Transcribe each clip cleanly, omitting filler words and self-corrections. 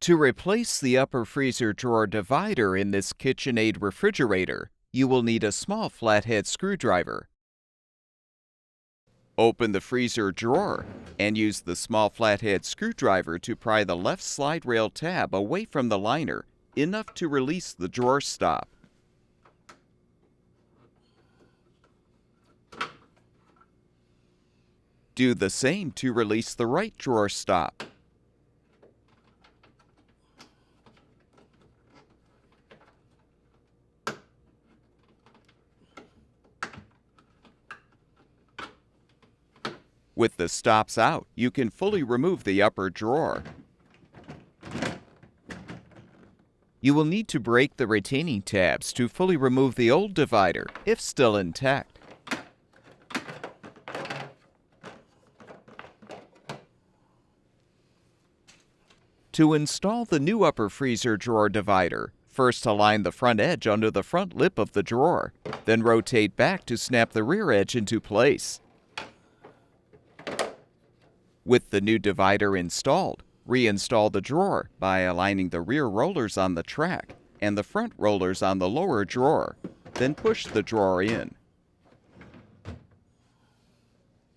To replace the upper freezer drawer divider in this KitchenAid refrigerator, you will need a small flathead screwdriver. Open the freezer drawer and use the small flathead screwdriver to pry the left slide rail tab away from the liner, enough to release the drawer stop. Do the same to release the right drawer stop. With the stops out, you can fully remove the upper drawer. You will need to break the retaining tabs to fully remove the old divider, if still intact. To install the new upper freezer drawer divider, first align the front edge under the front lip of the drawer, then rotate back to snap the rear edge into place. With the new divider installed, reinstall the drawer by aligning the rear rollers on the track and the front rollers on the lower drawer, then push the drawer in.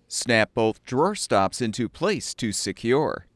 Snap both drawer stops into place to secure.